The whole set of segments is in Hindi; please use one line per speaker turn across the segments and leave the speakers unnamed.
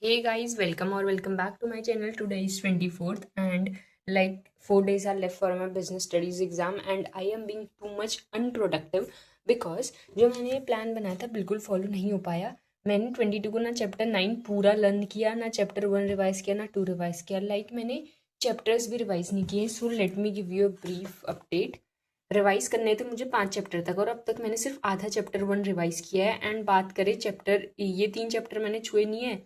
Hey guys, welcome or welcome back to my channel. Today is 24th and like 4 days are left for my business studies exam and I am being too much unproductive because जो मैंने ये प्लान बनाया था बिल्कुल फॉलो नहीं हो पाया। मैंने 22 को ना चैप्टर 9 पूरा लर्न किया, ना चैप्टर 1 रिवाइज किया, ना 2 रिवाइज किया। मैंने चैप्टर्स भी रिवाइज नहीं किए। So let me give you a brief update. Revise करने थे मुझे 5 चैप्टर तक और अब तक मैंने सिर्फ आधा चैप्टर 1 रिवाइज किया है। एंड बात करें चैप्टर, ये 3 चैप्टर मैंने छुए नहीं है।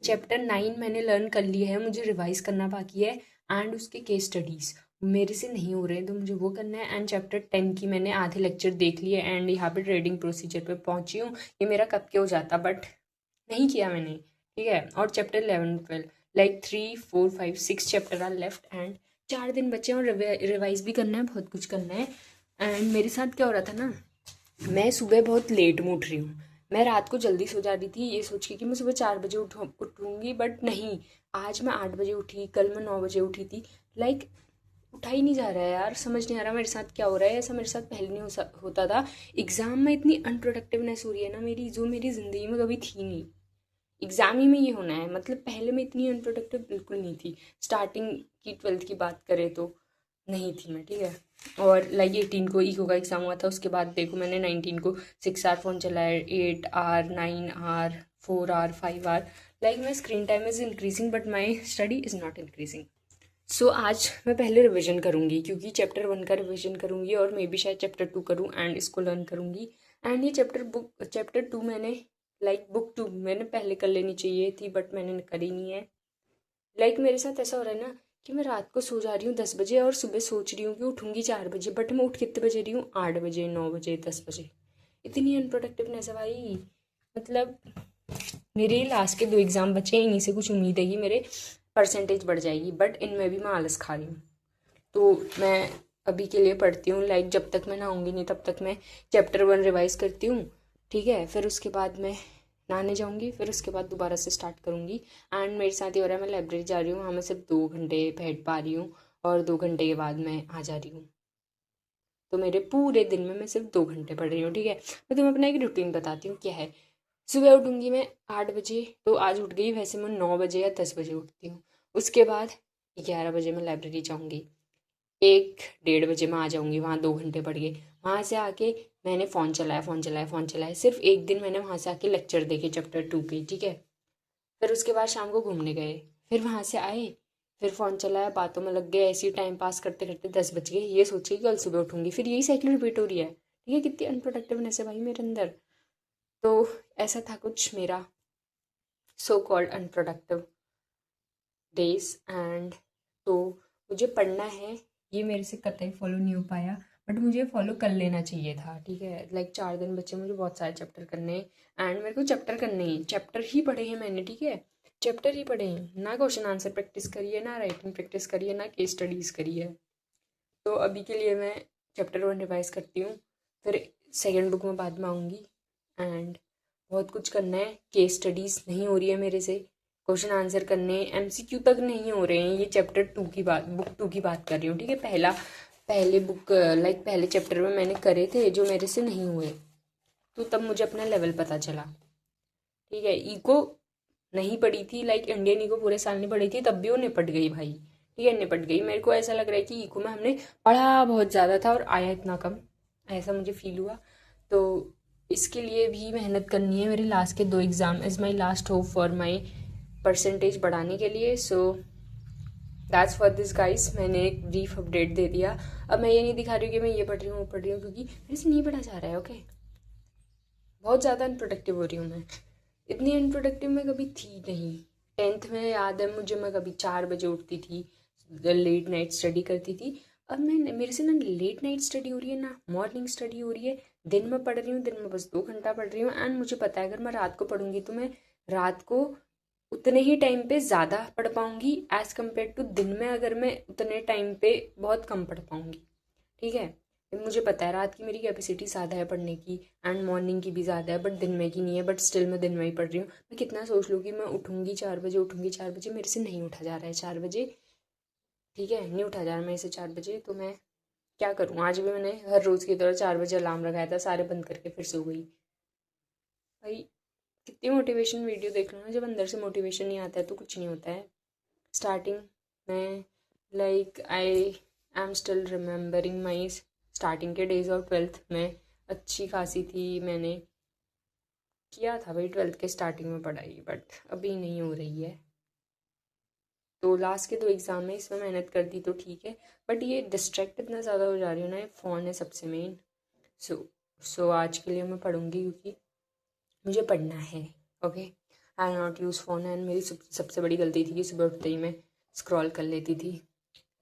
चैप्टर 9 मैंने लर्न कर लिया है, मुझे रिवाइज करना बाकी है। एंड उसके केस स्टडीज़ मेरे से नहीं हो रहे हैं तो मुझे वो करना है। एंड चैप्टर 10 की मैंने आधे लेक्चर देख लिए एंड यहाँ पे ट्रेडिंग प्रोसीजर पे पहुँची हूँ। ये मेरा कब के हो जाता बट नहीं किया मैंने, ठीक है। और chapter 11 12 like 3 4 5 6 chapter are left and 4 दिन बचे हैं और रिवाइज भी करना है, बहुत कुछ करना है। एंड मेरे साथ क्या हो रहा था ना, मैं सुबह बहुत लेट में उठ रही हूँ। मैं रात को जल्दी सो जा रही थी ये सोच के कि मैं सुबह 4 बजे उठूँगी, बट नहीं। आज मैं 8 बजे उठी, कल मैं 9 बजे उठी थी। लाइक उठा ही नहीं जा रहा है यार, समझ नहीं आ रहा मेरे साथ क्या हो रहा है। ऐसा मेरे साथ पहले नहीं होता था। एग्ज़ाम में इतनी अनप्रोडक्टिवनेस हो रही है ना मेरी, जो मेरी ज़िंदगी में कभी थी नहीं। एग्ज़ाम ही में ये होना है, मतलब पहले मैं इतनी अनप्रोडक्टिव बिल्कुल नहीं थी। स्टार्टिंग की 12th की बात करें तो नहीं थी मैं, ठीक है। और लाइक 18 को इको का एग्ज़ाम हुआ था, उसके बाद देखो मैंने 19 को 6 आवर फ़ोन चलाया, 8 hour 9 hour 4 hour 5 hour. Like my screen time is increasing but my study is not increasing. So आज मैं पहले रिवीजन करूँगी क्योंकि चैप्टर 1 का रिवीजन करूँगी और मे बी शायद चैप्टर 2 करूँ एंड इसको लर्न करूँगी। एंड ये चैप्टर 2 मैंने बुक 2 मैंने पहले कर लेनी चाहिए थी बट मैंने करी नहीं है। मेरे साथ ऐसा हो रहा है ना कि मैं रात को सो जा रही हूँ 10 बजे और सुबह सोच रही हूँ कि उठूँगी 4 बजे, बट मैं उठ कितने बजे रही हूँ, 8 बजे 9 बजे 10 बजे। इतनी अनप्रोडक्टिवनेस है भाई। मतलब मेरे लास्ट के 2 एग्ज़ाम बचे हैं, इन्हीं से कुछ उम्मीद है कि मेरे परसेंटेज बढ़ जाएगी, बट इनमें भी मैं आलस खा रही हूँ। तो मैं अभी के लिए पढ़ती हूँ, जब तक मैं नहाऊंगी नहीं तब तक मैं चैप्टर 1 रिवाइज करती हूँ, ठीक है। फिर उसके बाद मैं नहाने जाऊँगी, फिर उसके बाद दोबारा से स्टार्ट करूँगी। एंड मेरे साथ ये हो रहा है, मैं लाइब्रेरी जा रही हूँ, वहाँ मैं सिर्फ 2 घंटे बैठ पा रही हूँ और 2 घंटे के बाद मैं आ जा रही हूँ। तो मेरे पूरे दिन में मैं सिर्फ 2 घंटे पढ़ रही हूँ, ठीक है। मैं तुम्हें अपना एक रूटीन बताती हूँ क्या है। सुबह उठूँगी मैं 8 बजे, तो आज उठ गई, वैसे मैं 9 बजे या 10 बजे उठती हूँ। उसके बाद 11 बजे मैं लाइब्रेरी जाऊँगी, 1 डेढ़ बजे मैं आ जाऊँगी, वहाँ 2 घंटे पढ़ गए। वहाँ से आके मैंने फ़ोन चलाया, सिर्फ एक दिन मैंने वहाँ से आके लेक्चर देखे चैप्टर 2 के, ठीक है। फिर उसके बाद शाम को घूमने गए, फिर वहाँ से आए, फिर फ़ोन चलाया, बातों में लग गए, ऐसे ही टाइम पास करते करते 10 बज गए। ये सोचिए कि कल सुबह उठूँगी, फिर यही साइकिल रिपीट हो रही है, ठीक है। कितनी अनप्रोडक्टिवनेस है भाई मेरे अंदर। तो ऐसा था कुछ मेरा so called unproductive days. And तो मुझे पढ़ना है, ये मेरे से कतई फॉलो नहीं हो पाया, बट मुझे फॉलो कर लेना चाहिए था, ठीक है। 4 दिन बच्चे, मुझे बहुत सारे चैप्टर करने हैं एंड मेरे को चैप्टर करने हैं, चैप्टर ही पढ़े हैं मैंने, ठीक है। चैप्टर ही पढ़े हैं, ना क्वेश्चन आंसर प्रैक्टिस करिए, ना राइटिंग प्रैक्टिस करिए, ना केस स्टडीज़ करिए। तो अभी के लिए मैं चैप्टर 1 रिवाइज करती हूँ, फिर सेकेंड बुक में बाद में आऊँगी। एंड बहुत कुछ करना है, केस स्टडीज़ नहीं हो रही है मेरे से, क्वेश्चन आंसर करने, एमसीक्यू तक नहीं हो रहे हैं। ये चैप्टर 2 की बात, बुक 2 की बात कर रही हूँ, ठीक है। पहले चैप्टर में मैंने करे थे जो मेरे से नहीं हुए, तो तब मुझे अपना लेवल पता चला, ठीक है। इको नहीं पढ़ी थी, इंडियन इको पूरे साल नहीं पढ़ी थी, तब भी वो निपट गई भाई, ठीक है, निपट गई। मेरे को ऐसा लग रहा है कि इको में हमने पढ़ा बहुत ज़्यादा था और आया इतना कम, ऐसा मुझे फील हुआ। तो इसके लिए भी मेहनत करनी है। मेरे लास्ट के 2 exam is my last hope for my percentage बढ़ाने के लिए। सो दैट्स फॉर दिस गाइस, मैंने एक ब्रीफ अपडेट दे दिया। अब मैं ये नहीं दिखा रही हूँ कि मैं ये पढ़ रही हूँ वो पढ़ रही हूँ, क्योंकि मेरे से नहीं पढ़ा जा रहा है, ओके। बहुत ज़्यादा अनप्रोडक्टिव हो रही हूँ मैं, इतनी अनप्रोडक्टिव मैं कभी थी नहीं। 10th में याद है मुझे, मैं कभी 4 बजे उठती थी, लेट नाइट स्टडी करती थी। अब मैं, मेरे से ना लेट नाइट स्टडी हो रही है, ना मॉर्निंग स्टडी हो रही है। दिन में पढ़ रही हूँ, दिन में बस 2 घंटा पढ़ रही हूँ। एंड मुझे पता है अगर मैं रात को पढ़ूंगी तो मैं रात को उतने ही टाइम पे ज़्यादा पढ़ पाऊंगी एज़ कम्पेयर टू दिन में, अगर मैं उतने टाइम पे बहुत कम पढ़ पाऊंगी, ठीक है। मुझे पता है रात की मेरी कैपेसिटी ज़्यादा है पढ़ने की एंड मॉर्निंग की भी ज़्यादा है, बट दिन में की नहीं है, बट स्टिल मैं दिन में ही पढ़ रही हूँ। मैं कितना सोच लूँ कि मैं उठूँगी 4 बजे, उठूँगी 4 बजे, मेरे से नहीं उठा जा रहा है 4 बजे, ठीक है, नहीं उठा जा रहा मेरे से 4 बजे। तो मैं क्या करूँ, आज भी मैंने हर रोज़ की तरह 4 बजे अलार्म लगाया था, सारे बंद करके फिर सो गई भाई। कितनी मोटिवेशन वीडियो देख लो ना, जब अंदर से मोटिवेशन नहीं आता है तो कुछ नहीं होता है। स्टार्टिंग में like I am still remembering my starting के डेज और 12th में अच्छी खासी थी, मैंने किया था भाई 12th के स्टार्टिंग में पढ़ाई, बट अभी नहीं हो रही है। तो लास्ट के 2 एग्ज़ाम में इसमें मेहनत करती तो ठीक है, बट ये डिस्ट्रैक्ट इतना ज़्यादा हो जा रही हूँ ना, ये फ़ोन है सबसे मेन। सो आज के लिए मैं पढ़ूँगी क्योंकि मुझे पढ़ना है। Okay, I not use phone. And मेरी सबसे बड़ी गलती थी कि सुबह उठते ही मैं स्क्रॉल कर लेती थी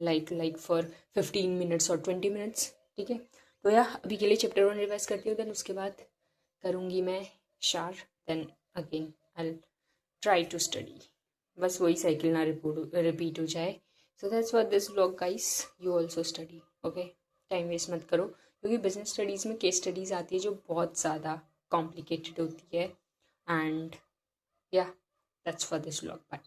लाइक फॉर 15 मिनट्स और 20 मिनट्स। ठीक है, तो यार अभी के लिए चैप्टर 1 रिवाइज करती हूँ, देन उसके बाद करूँगी मैं शार, then again I try to study. बस वही साइकिल ना रिपीट हो जाए। So that's for this vlog guys, you also study. Okay, time waste मत करो, क्योंकि बिजनेस स्टडीज़ में केस स्टडीज़ आती है जो बहुत ज़्यादा कॉम्प्लिकेटेड होती है। एंड या that's for this vlog, bye.